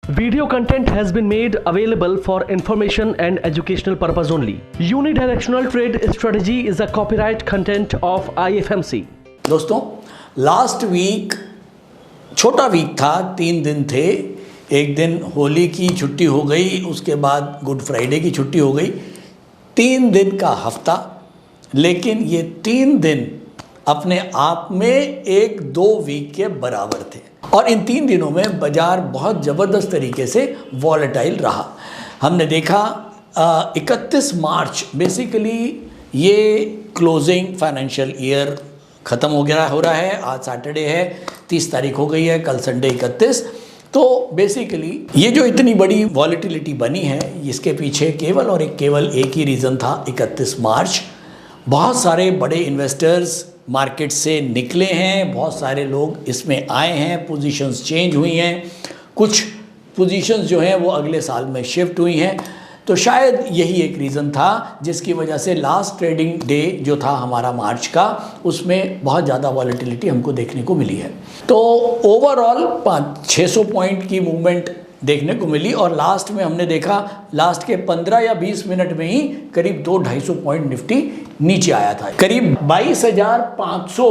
Video content has been made available for information and educational purpose only. Unidirectional trade strategy is a copyright content of IFMC. दोस्तों, last week छोटा week था, 3 दिन थे। एक दिन होली की छुट्टी हो गई, उसके बाद गुड फ्राइडे की छुट्टी हो गई। 3 दिन का हफ्ता, लेकिन ये 3 दिन अपने आप में 1-2 वीक के बराबर थे और इन 3 दिनों में बाज़ार बहुत ज़बरदस्त तरीके से वॉलेटाइल रहा। हमने देखा 31 मार्च बेसिकली ये क्लोजिंग फाइनेंशियल ईयर ख़त्म हो रहा है। आज सैटरडे है, 30 तारीख हो गई है, कल संडे 31। तो बेसिकली ये जो इतनी बड़ी वॉलेटिलिटी बनी है, इसके पीछे केवल एक ही रीज़न था, 31 मार्च। बहुत सारे बड़े इन्वेस्टर्स मार्केट से निकले हैं, बहुत सारे लोग इसमें आए हैं, पोजीशंस चेंज हुई हैं, कुछ पोजीशंस जो हैं वो अगले साल में शिफ्ट हुई हैं। तो शायद यही एक रीज़न था जिसकी वजह से लास्ट ट्रेडिंग डे जो था हमारा मार्च का, उसमें बहुत ज़्यादा वॉलेटिलिटी हमको देखने को मिली है। तो ओवरऑल 500-600 पॉइंट की मूवमेंट देखने को मिली और लास्ट में हमने देखा लास्ट के 15 या 20 मिनट में ही करीब 200-250 पॉइंट निफ्टी नीचे आया था। करीब 22,500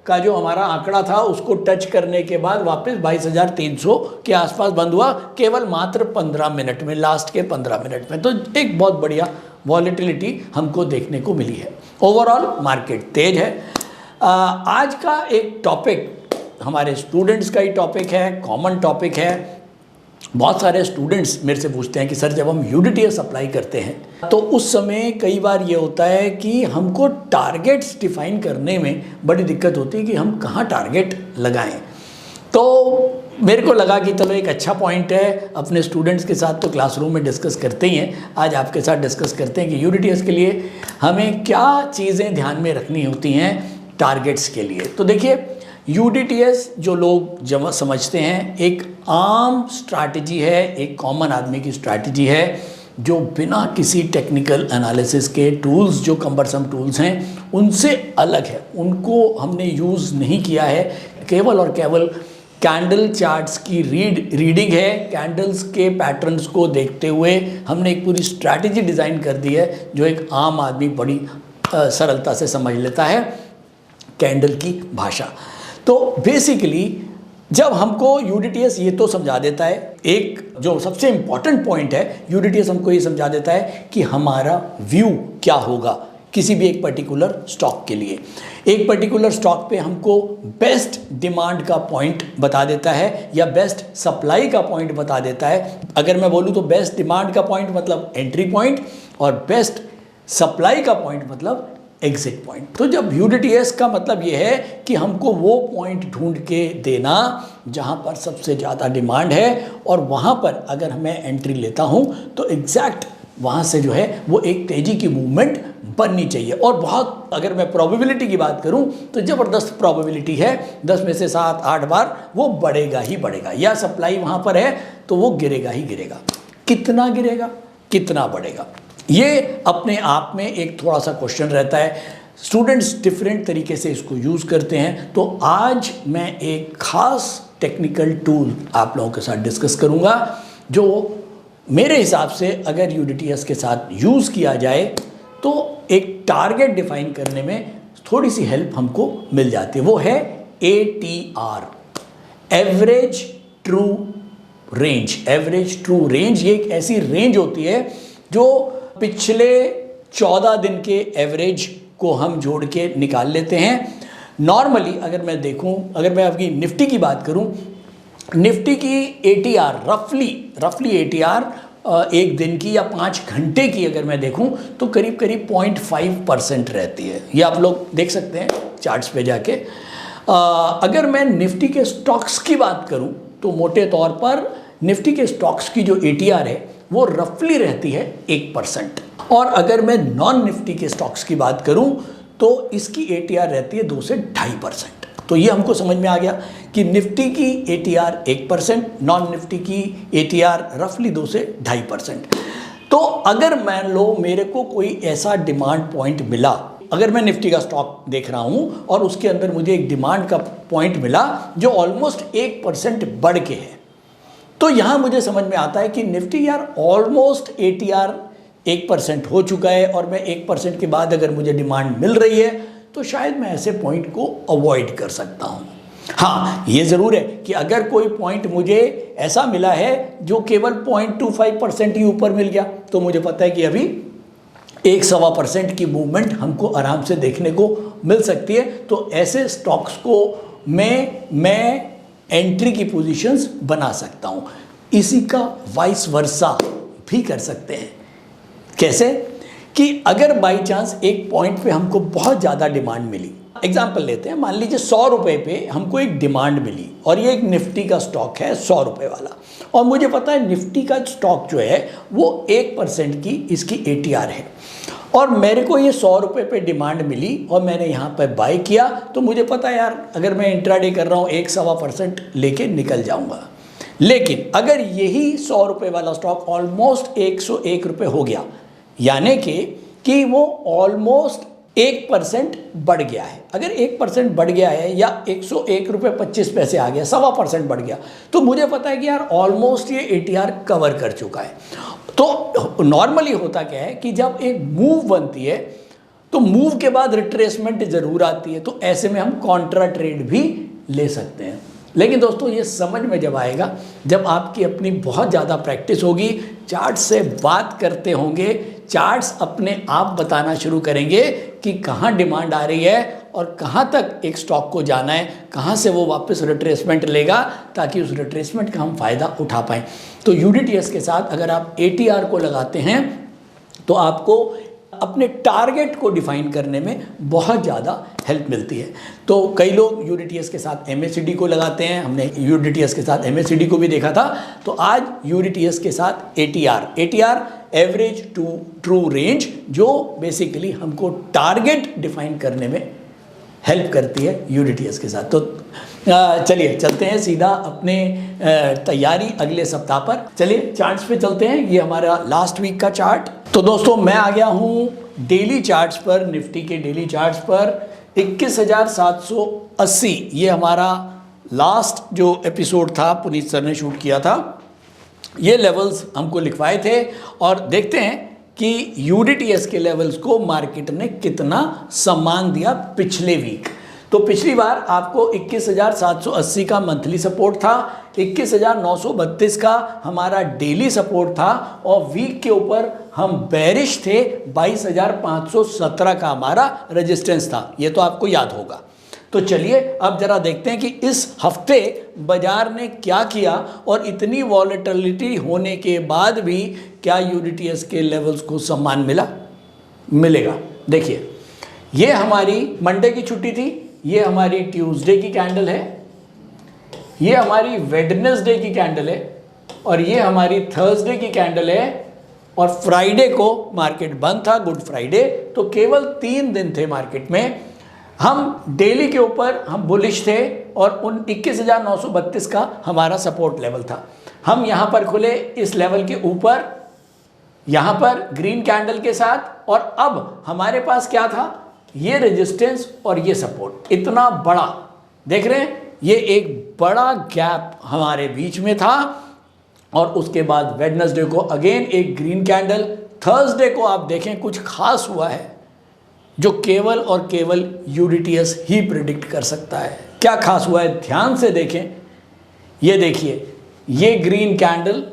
का जो हमारा आंकड़ा था उसको टच करने के बाद वापस 22,300 के आसपास बंद हुआ, केवल मात्र 15 मिनट में, लास्ट के 15 मिनट में। तो एक बहुत बढ़िया वॉलेटिलिटी हमको देखने को मिली है। ओवरऑल मार्केट तेज है। आज का एक टॉपिक हमारे स्टूडेंट्स का ही टॉपिक है, कॉमन टॉपिक है। बहुत सारे स्टूडेंट्स मेरे से पूछते हैं कि सर जब हम यूडीटीएस अप्लाई करते हैं तो उस समय कई बार ये होता है कि हमको टारगेट्स डिफाइन करने में बड़ी दिक्कत होती है कि हम कहाँ टारगेट लगाएं। तो मेरे को लगा कि चलो एक अच्छा पॉइंट है, अपने स्टूडेंट्स के साथ तो क्लासरूम में डिस्कस करते ही हैं, आज आपके साथ डिस्कस करते हैं कि यूडीटीएस के लिए हमें क्या चीज़ें ध्यान में रखनी होती हैं टारगेट्स के लिए। तो देखिए, यूडीटीएस जो लोग समझते हैं एक आम स्ट्रैटेजी है, एक कॉमन आदमी की स्ट्रैटेजी है जो बिना किसी टेक्निकल एनालिसिस के टूल्स, जो कम्बरसम टूल्स हैं उनसे अलग है। उनको हमने यूज़ नहीं किया है, केवल और केवल कैंडल चार्ट्स की रीडिंग है। कैंडल्स के पैटर्न्स को देखते हुए हमने एक पूरी स्ट्रैटेजी डिज़ाइन कर दी है जो एक आम आदमी बड़ी सरलता से समझ लेता है, कैंडल की भाषा। तो बेसिकली जब हमको यूडीटीएस ये तो समझा देता है, एक जो सबसे इम्पॉर्टेंट पॉइंट है, यूडीटीएस हमको ये समझा देता है कि हमारा व्यू क्या होगा किसी भी एक पर्टिकुलर स्टॉक के लिए। एक पर्टिकुलर स्टॉक पे हमको बेस्ट डिमांड का पॉइंट बता देता है या बेस्ट सप्लाई का पॉइंट बता देता है। अगर मैं बोलूँ तो बेस्ट डिमांड का पॉइंट मतलब एंट्री पॉइंट और बेस्ट सप्लाई का पॉइंट मतलब एग्जिट पॉइंट। तो जब यूडीटीएस का मतलब ये है कि हमको वो पॉइंट ढूंढ के देना जहाँ पर सबसे ज़्यादा डिमांड है और वहाँ पर अगर मैं एंट्री लेता हूँ तो एग्जैक्ट वहाँ से जो है वो एक तेज़ी की मूवमेंट बननी चाहिए। और बहुत, अगर मैं प्रोबेबिलिटी की बात करूँ तो ज़बरदस्त प्रोबेबिलिटी है, 10 में से 7-8 बार वो बढ़ेगा ही बढ़ेगा, या सप्लाई वहाँ पर है तो वो गिरेगा ही गिरेगा। कितना गिरेगा, कितना बढ़ेगा, ये अपने आप में एक थोड़ा सा क्वेश्चन रहता है। स्टूडेंट्स डिफरेंट तरीके से इसको यूज़ करते हैं। तो आज मैं एक ख़ास टेक्निकल टूल आप लोगों के साथ डिस्कस करूंगा जो मेरे हिसाब से अगर यूडीटीएस के साथ यूज़ किया जाए तो एक टारगेट डिफाइन करने में थोड़ी सी हेल्प हमको मिल जाती है। वो है ATR, average true range. Average true range ये एक ऐसी रेंज होती है जो पिछले 14 दिन के एवरेज को हम जोड़ के निकाल लेते हैं। नॉर्मली अगर मैं देखूं, अगर मैं आपकी निफ्टी की बात करूं, निफ्टी की ATR रफली ATR एक दिन की या 5 घंटे की अगर मैं देखूं तो करीब 0.5% रहती है। ये आप लोग देख सकते हैं चार्ट्स पे जाके। अगर मैं निफ्टी के स्टॉक्स की बात करूं तो मोटे तौर पर निफ्टी के स्टॉक्स की जो ATR है वो रफली रहती है 1%। और अगर मैं नॉन निफ्टी के स्टॉक्स की बात करूं तो इसकी ATR रहती है 2 से 2.5%। तो ये हमको समझ में आ गया कि निफ्टी की ATR 1%, नॉन निफ्टी की ATR रफली 2 से 2.5%। तो अगर मान लो मेरे को कोई ऐसा डिमांड पॉइंट मिला, अगर मैं निफ्टी का स्टॉक देख रहा हूं और उसके अंदर मुझे एक डिमांड का पॉइंट मिला जो ऑलमोस्ट 1% बढ़ के है, तो यहाँ मुझे समझ में आता है कि निफ्टी यार ऑलमोस्ट ATR 1% हो चुका है, और मैं 1% के बाद अगर मुझे डिमांड मिल रही है तो शायद मैं ऐसे पॉइंट को अवॉइड कर सकता हूँ। हाँ, ये ज़रूर है कि अगर कोई पॉइंट मुझे ऐसा मिला है जो केवल 0.25% ही ऊपर मिल गया, तो मुझे पता है कि अभी 1-1.25% की मूवमेंट हमको आराम से देखने को मिल सकती है। तो ऐसे स्टॉक्स को मैं एंट्री की पोजीशंस बना सकता हूँ। इसी का वाइस वर्सा भी कर सकते हैं। कैसे? कि अगर बाई चांस एक पॉइंट पे हमको बहुत ज़्यादा डिमांड मिली, एग्जाम्पल लेते हैं, मान लीजिए 100 रुपये पे हमको एक डिमांड मिली और ये एक निफ्टी का स्टॉक है 100 रुपये वाला, और मुझे पता है निफ्टी का स्टॉक जो है वो 1% की इसकी ATR है, और मेरे को ये 100 रुपये पे डिमांड मिली और मैंने यहाँ पर बाय किया, तो मुझे पता है यार अगर मैं इंट्राडे कर रहा हूँ 1-1.25% लेके निकल जाऊँगा। लेकिन अगर यही 100 रुपये वाला स्टॉक ऑलमोस्ट 101 रुपये हो गया, यानी कि वो ऑलमोस्ट 1% बढ़ गया है, अगर 1% बढ़ गया है या 101 रुपये 25 पैसे आ गया, 1.25% बढ़ गया, तो मुझे पता है कि यार ऑलमोस्ट ये ATR कवर कर चुका है। तो नॉर्मली होता क्या है कि जब एक मूव बनती है तो मूव के बाद रिट्रेसमेंट ज़रूर आती है, तो ऐसे में हम कॉन्ट्रा ट्रेड भी ले सकते हैं। लेकिन दोस्तों ये समझ में जब आएगा जब आपकी अपनी बहुत ज़्यादा प्रैक्टिस होगी, चार्ट से बात करते होंगे, चार्ट्स अपने आप बताना शुरू करेंगे कि कहाँ डिमांड आ रही है और कहाँ तक एक स्टॉक को जाना है, कहाँ से वो वापस रिट्रेसमेंट लेगा, ताकि उस रिट्रेसमेंट का हम फ़ायदा उठा पाएँ। तो UDTS के साथ अगर आप ATR को लगाते हैं तो आपको अपने टारगेट को डिफाइन करने में बहुत ज़्यादा हेल्प मिलती है। तो कई लोग UDTS के साथ MACD को लगाते हैं, हमने UDTS के साथ MACD को भी देखा था, तो आज UDTS के साथ ATR average to true range, जो बेसिकली हमको टारगेट डिफाइन करने में हेल्प करती है UDTS के साथ। तो चलिए चलते हैं सीधा अपने तैयारी अगले सप्ताह पर। चलिए चार्ट्स पे चलते हैं, ये हमारा लास्ट वीक का चार्ट। तो दोस्तों मैं आ गया हूँ डेली चार्ट्स पर, निफ्टी के डेली चार्ट्स पर 21,780, ये हमारा लास्ट जो एपिसोड था पुनीत सर ने शूट किया था, ये लेवल्स हमको लिखवाए थे, और देखते हैं कि UDTS के लेवल्स को मार्केट ने कितना सम्मान दिया पिछले वीक। तो पिछली बार आपको 21,780 का मंथली सपोर्ट था, 21,932 का हमारा डेली सपोर्ट था, और वीक के ऊपर हम बेरिश थे, 22,517 का हमारा रेजिस्टेंस था, ये तो आपको याद होगा। तो चलिए अब जरा देखते हैं कि इस हफ्ते बाजार ने क्या किया, और इतनी वॉलेटिलिटी होने के बाद भी क्या UDTS के लेवल्स को सम्मान मिलेगा। देखिए ये हमारी मंडे की छुट्टी थी, ये हमारी ट्यूसडे की कैंडल है, ये हमारी वेडनेसडे की कैंडल है, और ये हमारी थर्सडे की कैंडल है, और फ्राइडे को मार्केट बंद था, गुड फ्राइडे। तो केवल 3 दिन थे मार्केट में। हम डेली के ऊपर हम बुलिश थे, और उन 21,932 का हमारा सपोर्ट लेवल था। हम यहाँ पर खुले इस लेवल के ऊपर, यहाँ पर ग्रीन कैंडल के साथ, और अब हमारे पास क्या था, ये रेजिस्टेंस और ये सपोर्ट, इतना बड़ा देख रहे हैं, ये एक बड़ा गैप हमारे बीच में था। और उसके बाद वेडनेसडे को अगेन एक ग्रीन कैंडल, थर्सडे को आप देखें कुछ खास हुआ है जो केवल और केवल UDTS ही प्रिडिक्ट कर सकता है। क्या खास हुआ है, ध्यान से देखें, ये देखिए, ये ग्रीन कैंडल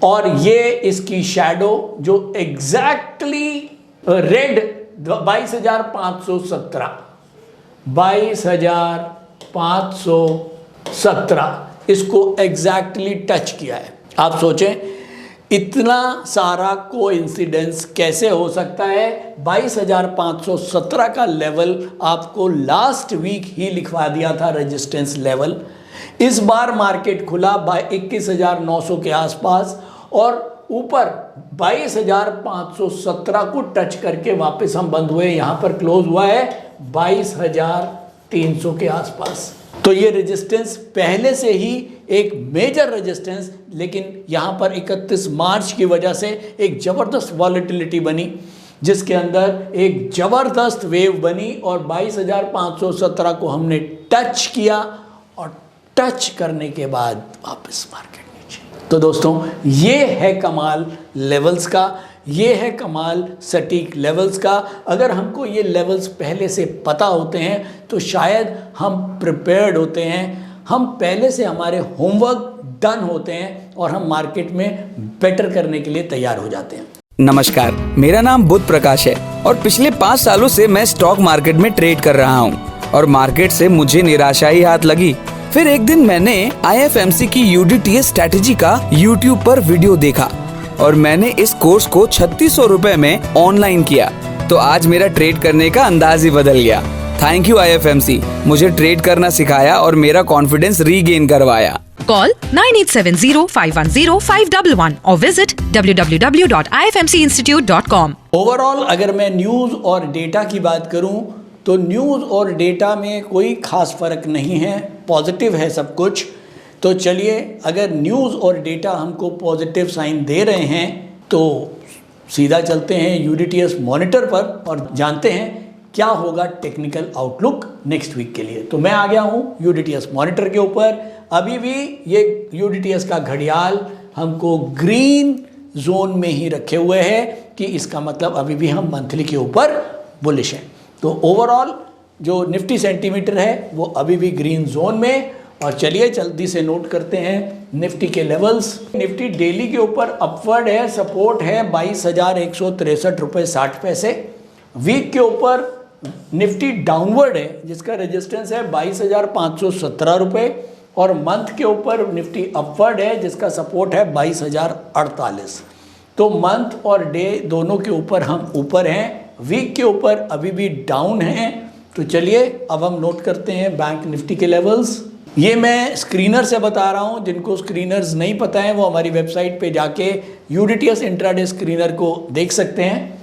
और ये इसकी शैडो जो एग्जैक्टली रेड 22,517 इसको एग्जैक्टली टच किया है। आप सोचें इतना सारा कोइंसिडेंस कैसे हो सकता है। 22,517 का लेवल आपको लास्ट वीक ही लिखवा दिया था रेजिस्टेंस लेवल। इस बार मार्केट खुला 21,900 के आसपास, और ऊपर 22,517 को टच करके वापस हम बंद हुए, यहाँ पर क्लोज हुआ है 22,300 के आसपास। तो ये रेजिस्टेंस पहले से ही एक मेजर रेजिस्टेंस, लेकिन यहाँ पर 31 मार्च की वजह से एक ज़बरदस्त वॉलेटिलिटी बनी, जिसके अंदर एक ज़बरदस्त वेव बनी, और 22,517 को हमने टच किया, और टच करने के बाद वापस मार्केट नीचे। तो दोस्तों ये है कमाल लेवल्स का, ये है कमाल सटीक लेवल्स का। अगर हमको ये लेवल्स पहले से पता होते हैं तो शायद हम प्रिपेयर्ड होते हैं, हम पहले से हमारे होमवर्क डन होते हैं और हम मार्केट में बेटर करने के लिए तैयार हो जाते हैं। नमस्कार, मेरा नाम बुध प्रकाश है और पिछले 5 सालों से मैं स्टॉक मार्केट में ट्रेड कर रहा हूँ और मार्केट से मुझे निराशा ही हाथ लगी। फिर एक दिन मैंने IFMC की UDTS स्ट्रैटेजी का YouTube पर वीडियो देखा और मैंने इस कोर्स को 3600 रुपए में ऑनलाइन किया, तो आज मेरा ट्रेड करने का अंदाज ही बदल गया। थैंक यू IFMC, मुझे ट्रेड करना सिखाया और मेरा कॉन्फिडेंस रीगेन करवाया। Call 9870510511 or visit www.ifmcinstitute.com। Overall अगर मैं न्यूज़ और डेटा की बात करूं तो न्यूज़ और डेटा में कोई खास फ़र्क नहीं है, पॉजिटिव है सब कुछ। तो चलिए, अगर न्यूज़ और डेटा हमको पॉजिटिव साइन दे रहे हैं तो सीधा चलते हैं UDTS मॉनिटर पर और जानते हैं क्या होगा टेक्निकल आउटलुक नेक्स्ट वीक के लिए। तो मैं आ गया हूँ UDTS मॉनिटर के ऊपर। अभी भी ये UDTS का घड़ियाल हमको ग्रीन जोन में ही रखे हुए है कि इसका मतलब अभी भी हम मंथली के ऊपर बुलिश हैं। तो ओवरऑल जो निफ्टी सेंटीमीटर है वो अभी भी ग्रीन जोन में। और चलिए जल्दी से नोट करते हैं निफ्टी के लेवल्स। निफ्टी डेली के ऊपर अपवर्ड है, सपोर्ट है 22,163 रुपये 60 पैसे। वीक के ऊपर निफ्टी डाउनवर्ड है जिसका रेजिस्टेंस है 22,517 रुपये और मंथ के ऊपर निफ्टी अपवर्ड है जिसका सपोर्ट है 22,048। तो मंथ और डे दोनों के ऊपर हम ऊपर हैं, वीक के ऊपर अभी भी डाउन हैं। तो चलिए अब हम नोट करते हैं बैंक निफ्टी के लेवल्स। ये मैं स्क्रीनर से बता रहा हूँ, जिनको स्क्रीनर्स नहीं पता है वो हमारी वेबसाइट पे जाके UDTS इंट्राडे स्क्रीनर को देख सकते हैं।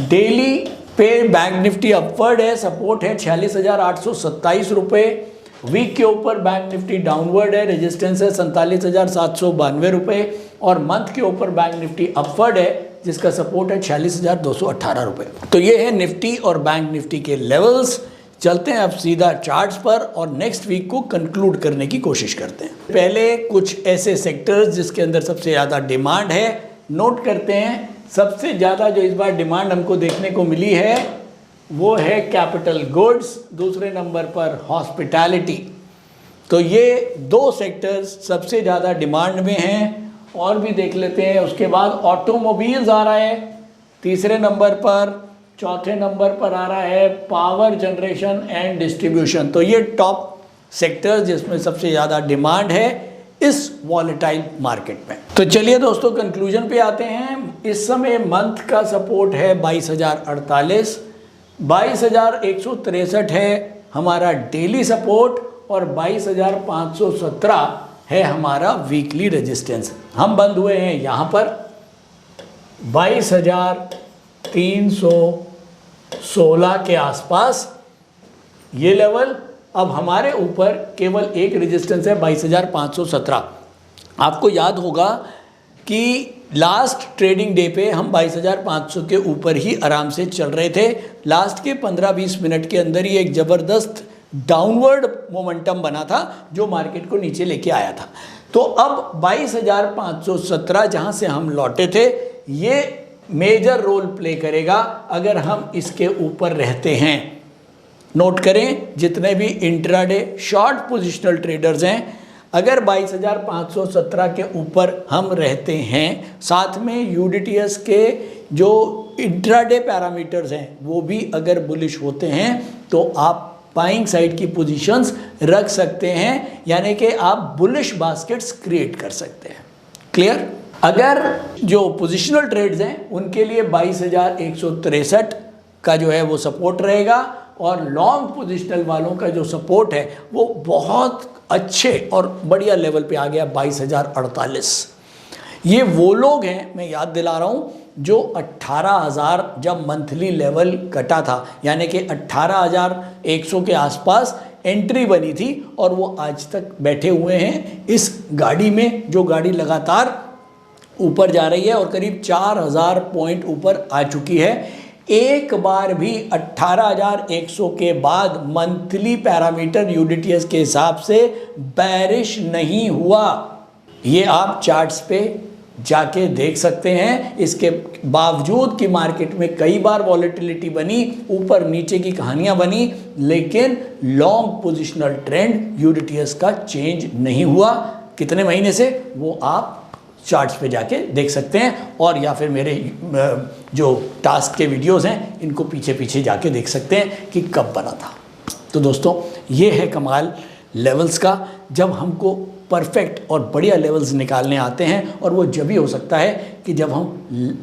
डेली पे बैंक निफ्टी अपवर्ड है, सपोर्ट है 46,827 रुपये। वीक के ऊपर बैंक निफ्टी डाउनवर्ड है, रेजिस्टेंस है 47,792 रुपये और मंथ के ऊपर बैंक निफ्टी अपवर्ड है जिसका सपोर्ट है 46,218 रुपये। तो ये है निफ्टी और बैंक निफ्टी के लेवल्स। चलते हैं अब सीधा चार्ट्स पर और नेक्स्ट वीक को कंक्लूड करने की कोशिश करते हैं। पहले कुछ ऐसे सेक्टर्स जिसके अंदर सबसे ज़्यादा डिमांड है नोट करते हैं। सबसे ज़्यादा जो इस बार डिमांड हमको देखने को मिली है वो है कैपिटल गुड्स, दूसरे नंबर पर हॉस्पिटैलिटी। तो ये 2 सेक्टर्स सबसे ज़्यादा डिमांड में हैं। और भी देख लेते हैं। उसके बाद ऑटोमोबाइल्स आ रहा है तीसरे नंबर पर, चौथे नंबर पर आ रहा है पावर जनरेशन एंड डिस्ट्रीब्यूशन। तो ये टॉप सेक्टर्स जिसमें सबसे ज़्यादा डिमांड है इस वॉलेटाइल मार्केट में। तो चलिए दोस्तों कंक्लूजन पे आते हैं। इस समय मंथ का सपोर्ट है 22,048, 22,163 है हमारा डेली सपोर्ट और 22,517 है हमारा वीकली रेजिस्टेंस। हम बंद हुए हैं यहाँ पर 22,316 के आसपास ये लेवल। अब हमारे ऊपर केवल एक रेजिस्टेंस है 22,517। आपको याद होगा कि लास्ट ट्रेडिंग डे पे हम 22,500 के ऊपर ही आराम से चल रहे थे। लास्ट के 15-20 मिनट के अंदर ही एक ज़बरदस्त डाउनवर्ड मोमेंटम बना था जो मार्केट को नीचे लेके आया था। तो अब 22,517 जहाँ से हम लौटे थे ये मेजर रोल प्ले करेगा अगर हम इसके ऊपर रहते हैं। नोट करें जितने भी इंट्राडे शॉर्ट पोजिशनल ट्रेडर्स हैं, अगर 22,517 के ऊपर हम रहते हैं, साथ में UDTS के जो इंट्राडे पैरामीटर्स हैं वो भी अगर बुलिश होते हैं तो आप बाइंग साइड की पोजीशंस रख सकते हैं, यानी कि आप बुलिश बास्केट्स क्रिएट कर सकते हैं। क्लियर? अगर जो पोजिशनल ट्रेड्स हैं उनके लिए 22,163 का जो है वो सपोर्ट रहेगा और लॉन्ग पोजिशनल वालों का जो सपोर्ट है वो बहुत अच्छे और बढ़िया लेवल पे आ गया 22,048। ये वो लोग हैं, मैं याद दिला रहा हूँ, जो 18,000 जब मंथली लेवल कटा था, यानी कि 18,100 के आसपास एंट्री बनी थी और वो आज तक बैठे हुए हैं इस गाड़ी में, जो गाड़ी लगातार ऊपर जा रही है और करीब 4,000 पॉइंट ऊपर आ चुकी है। एक बार भी 18,100 के बाद मंथली पैरामीटर UDTS के हिसाब से बैरिश नहीं हुआ। ये आप चार्ट्स पे जाके देख सकते हैं। इसके बावजूद कि मार्केट में कई बार वॉलेटिलिटी बनी, ऊपर नीचे की कहानियां बनी, लेकिन लॉन्ग पोजिशनल ट्रेंड यूडीटीएस का चेंज नहीं हुआ। कितने महीने से, वो आप चार्ट्स पे जाके देख सकते हैं, और या फिर मेरे जो टास्क के वीडियोस हैं इनको पीछे पीछे जाके देख सकते हैं कि कब बना था। तो दोस्तों, ये है कमाल लेवल्स का, जब हमको परफेक्ट और बढ़िया लेवल्स निकालने आते हैं, और वो जब ही हो सकता है कि जब हम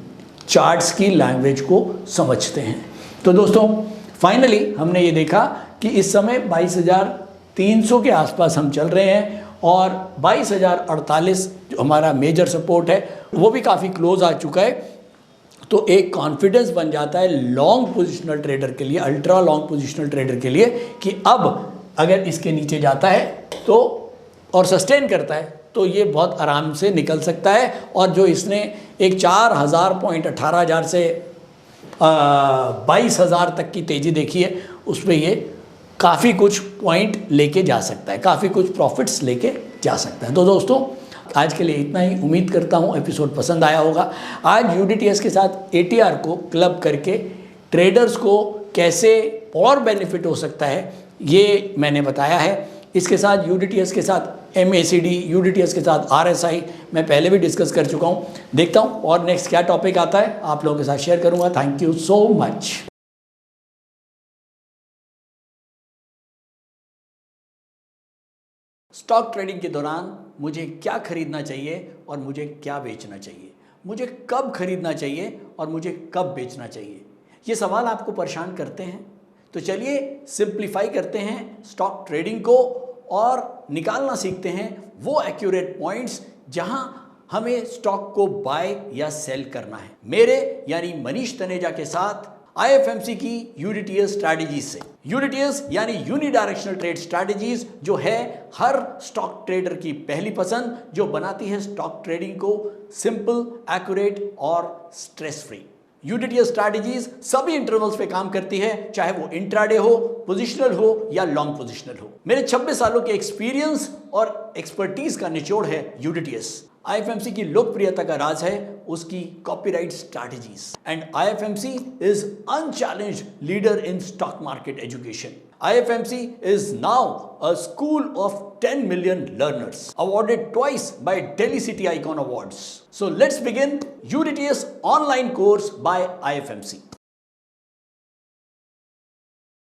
चार्ट्स की लैंग्वेज को समझते हैं। तो दोस्तों, फाइनली हमने ये देखा कि इस समय 22,300 के आसपास हम चल रहे हैं, और 22,048 जो हमारा मेजर सपोर्ट है वो भी काफ़ी क्लोज आ चुका है। तो एक कॉन्फिडेंस बन जाता है लॉन्ग पोजिशनल ट्रेडर के लिए, अल्ट्रा लॉन्ग पोजिशनल ट्रेडर के लिए, कि अब अगर इसके नीचे जाता है तो और सस्टेन करता है तो ये बहुत आराम से निकल सकता है। और जो इसने एक 4,000 पॉइंट 18,000 से 22,000 तक की तेज़ी देखी है, उसमें ये काफ़ी कुछ पॉइंट लेके जा सकता है, काफ़ी कुछ प्रॉफिट्स लेके जा सकता है। तो दोस्तों, आज के लिए इतना ही। उम्मीद करता हूँ एपिसोड पसंद आया होगा। आज यूडीटीएस के साथ एटीआर को क्लब करके ट्रेडर्स को कैसे और बेनिफिट हो सकता है ये मैंने बताया है। इसके साथ यूडीटीएस के साथ एमएसीडी, यूडीटीएस के साथ आरएसआई मैं पहले भी डिस्कस कर चुका हूँ। देखता हूँ और नेक्स्ट क्या टॉपिक आता है, आप लोगों के साथ शेयर करूँगा। Thank you so much. Stock trading के दौरान मुझे क्या खरीदना चाहिए और मुझे क्या बेचना चाहिए, मुझे कब खरीदना चाहिए और मुझे कब बेचना चाहिए, ये सवाल आपको परेशान करते हैं। तो चलिए सिंप्लीफाई करते हैं स्टॉक ट्रेडिंग को और निकालना सीखते हैं वो एक्यूरेट पॉइंट्स जहां हमें स्टॉक को बाय या सेल करना है। मेरे यानी मनीष तनेजा के साथ आईएफएमसी की यूडीटीएस स्ट्रैटेजीज से। यूडीटीएस यानी यूनिडायरेक्शनल ट्रेड स्ट्रैटेजीज, जो है हर स्टॉक ट्रेडर की पहली पसंद, जो बनाती है स्टॉक ट्रेडिंग को सिंपल, एक्यूरेट और स्ट्रेस फ्री। यूडीटीएस स्ट्रैटेजीज सभी इंटरवल्स पे काम करती है, चाहे वो इंट्राडे हो, पोजिशनल हो या लॉन्ग पोजिशनल हो। मेरे 26 सालों के एक्सपीरियंस और एक्सपर्टीज का निचोड़ है यूडीटीएस। आईएफएमसी की लोकप्रियता का राज है उसकी copyright strategies, and IFMC is unchallenged leader in stock market education. IFMC is now a school of 10 million learners, awarded twice by Delhi City Icon Awards. So let's begin UDTS online course by IFMC.